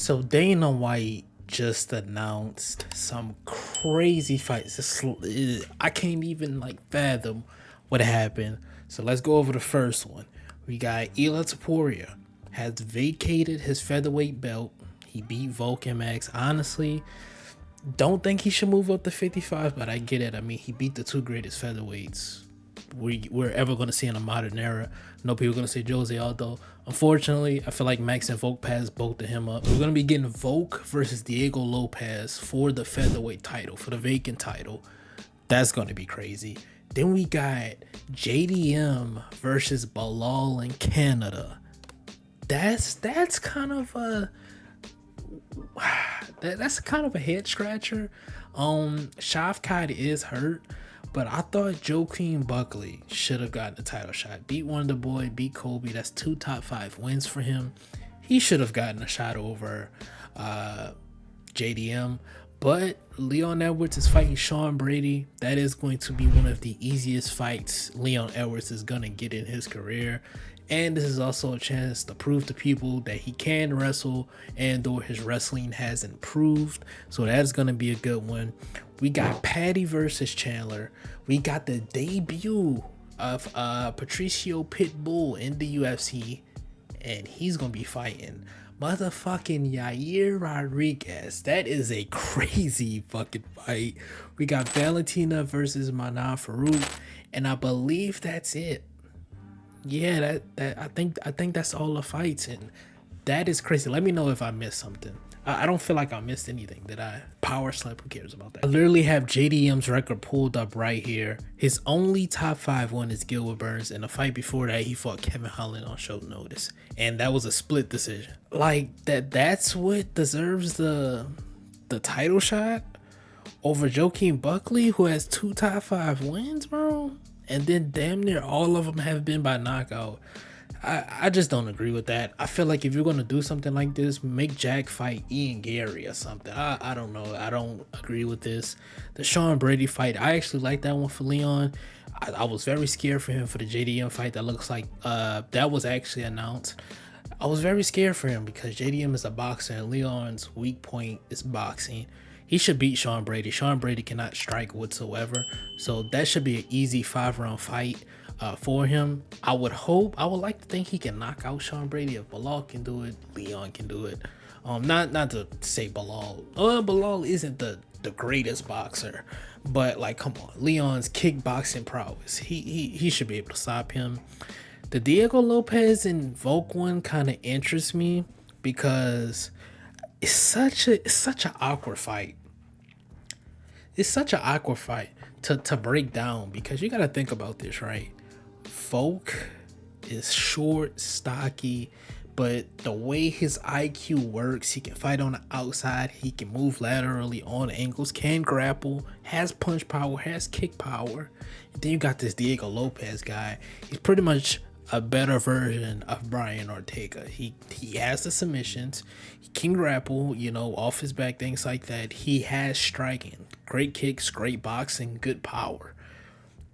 So Dana White just announced some crazy fights. I can't even like fathom what happened. So let's go over the first one. We got Ilia Topuria has vacated his featherweight belt. He beat Volkanovksi. Honestly, don't think he should move up to 55, but I get it. I mean, he beat the two greatest featherweights we're ever going to see in a modern era. No people going to say Jose Aldo. Unfortunately, I feel like Max and Volk passed both of him up. We're going to be getting Volk versus Diego Lopes for the featherweight title, for the vacant title. That's going to be crazy. Then we got JDM versus Belal in Canada. That's kind of a that's kind of a head scratcher. Shavkat is hurt, but I thought Joaquin Buckley should have gotten the title shot. Beat Wonder Boy, beat Kobe. That's 2 top 5 wins for him. He should have gotten a shot over JDM. But Leon Edwards is fighting Sean Brady. That is going to be one of the easiest fights Leon Edwards is going to get in his career. And this is also a chance to prove to people that he can wrestle and though his wrestling has improved. So that's going to be a good one. We got Patty versus Chandler. We got the debut of Patricio Pitbull in the UFC. And he's going to be fighting motherfucking Yair Rodriguez. That is a crazy fucking fight. We got Valentina versus Mana Farouk. And I believe that's it. Yeah, I think that's all the fights, and that is crazy. Let me know if I missed something. I don't feel like I missed anything. Did I power slap? Who cares about that? I literally have JDM's record pulled up right here. His only top 5 one is Gilbert Burns, and the fight before that he fought Kevin Holland on short notice, and that was a split decision. Like that's what deserves the title shot over Joaquin Buckley, who has 2 top 5 wins, bro. And then damn near all of them have been by knockout. I just don't agree with that. I feel like if you're going to do something like this, make Jack fight Ian Gary or something. I don't know. I don't agree with this. The Sean Brady fight, I actually like that one for Leon. I was very scared for him for the JDM fight. That looks like that was actually announced. I was very scared for him because JDM is a boxer and Leon's weak point is boxing. He should beat Sean Brady. Sean Brady cannot strike whatsoever. So that should be an easy 5-round fight for him. I would like to think he can knock out Sean Brady. If Belal can do it, Leon can do it. Not to say Belal. Belal isn't the greatest boxer. But like, come on. Leon's kickboxing prowess. He should be able to stop him. The Diego Lopes and Volk one kind of interests me because it's such an awkward fight. It's such an awkward fight to break down because you got to think about this, right? Volk is short, stocky, but the way his IQ works, he can fight on the outside, he can move laterally on angles, can grapple, has punch power, has kick power. And then you got this Diego Lopes guy. He's pretty much a better version of Brian Ortega. He has the submissions, he can grapple, off his back, things like that. He has striking, great kicks, great boxing, good power.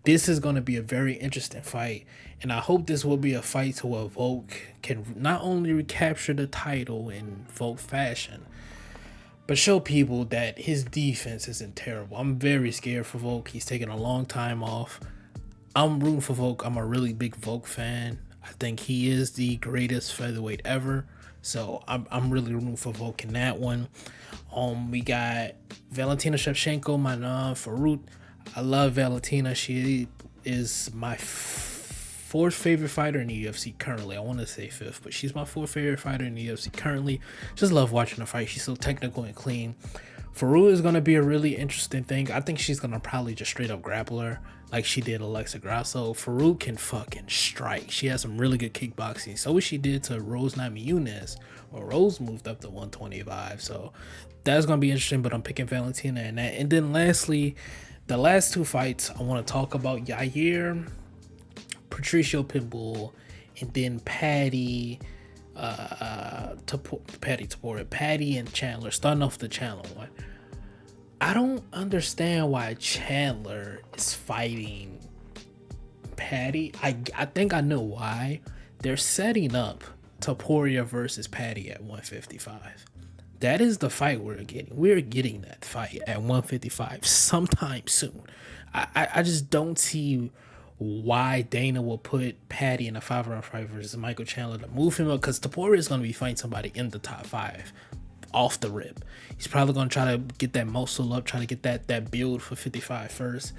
This is going to be a very interesting fight, and I hope this will be a fight to where Volk can not only recapture the title in Volk fashion, but show people that his defense isn't terrible. I'm very scared for Volk. He's taking a long time off. I'm rooting for Volk. I'm a really big Volk fan. I think he is the greatest featherweight ever. So I'm really rooting for Volk in that one. We got Valentina Shevchenko, Mana Farouk. I love Valentina. She is my 4th favorite fighter in the UFC currently. I want to say 5th, but she's my 4th favorite fighter in the UFC currently. Just love watching her fight. She's so technical and clean. Farouk is going to be a really interesting thing. I think she's going to probably just straight up grapple her like she did Alexa Grasso. Farouk can fucking strike. She has some really good kickboxing. So what she did to Rose Namajunas, or Rose moved up to 125. So that's going to be interesting, but I'm picking Valentina in that. And then lastly, the last 2 fights I want to talk about: Yair, Patricio Pitbull, and then Patty Topuria, Patty and Chandler. Starting off the Chandler one. I don't understand why Chandler is fighting Patty. I think I know why. They're setting up Topuria versus Patty at 155. that is the fight we're getting. We're getting that fight at 155 sometime soon. I just don't see why Dana will put Patty in a 5-round fight versus Michael Chandler to move him up, because Topuria is going to be fighting somebody in the top 5 off the rip. He's probably going to try to get that muscle up, try to get that build for 55 first.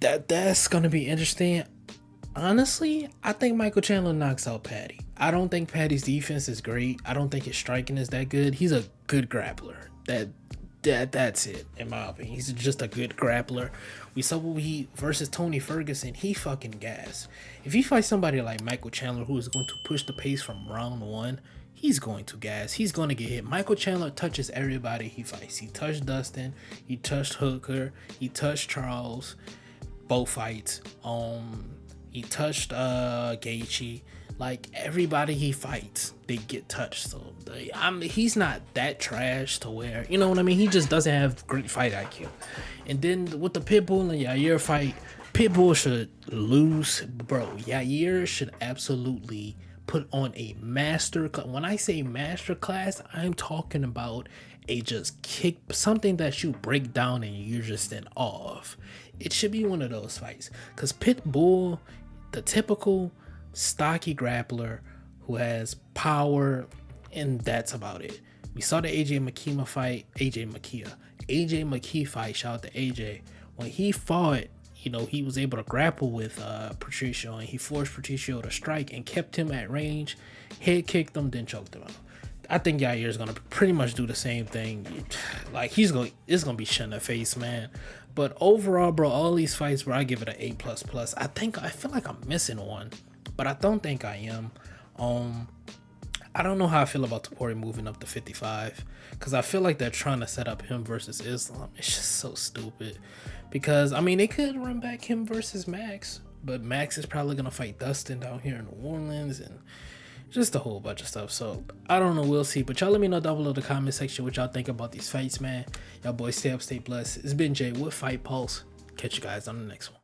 That's going to be interesting. Honestly, I think Michael Chandler knocks out Patty. I don't think Patty's defense is great. I don't think his striking is that good. He's a good grappler. That's it, in my opinion. He's just a good grappler. We saw what he versus Tony Ferguson. He fucking gas. If he fights somebody like Michael Chandler, who is going to push the pace from round 1, he's going to gas. He's going to get hit. Michael Chandler touches everybody he fights. He touched Dustin. He touched Hooker. He touched Charles. Both fights. He touched Gaethje. Like, everybody he fights, they get touched. So he's not that trash to where, you know what I mean? He just doesn't have great fight IQ. And then with the Pitbull and Yair fight, Pitbull should lose, bro. Yair should absolutely put on a master. When I say master class, I'm talking about a just kick, something that you break down and you're just in awe of. It should be one of those fights, because Pitbull, the typical stocky grappler who has power, and that's about it. We saw the AJ McKee fight. Shout out to AJ. When he fought, you know, he was able to grapple with Patricio, and he forced Patricio to strike and kept him at range, head kicked him, then choked him out. I think Yair is gonna pretty much do the same thing. Like, it's gonna be shut in the face, man. But overall, bro, all these fights, bro, I give it an A++. I feel like I'm missing one, but I don't think I am. I don't know how I feel about Topuria moving up to 55, because I feel like they're trying to set up him versus Islam. It's just so stupid, because I mean, they could run back him versus Max, but Max is probably gonna fight Dustin down here in New Orleans, and just a whole bunch of stuff. So I don't know, we'll see. But y'all let me know down below in the comment section what y'all think about these fights, man. Y'all boys stay up, stay blessed. It's been Jay with Fight Pulse. Catch you guys on the next one.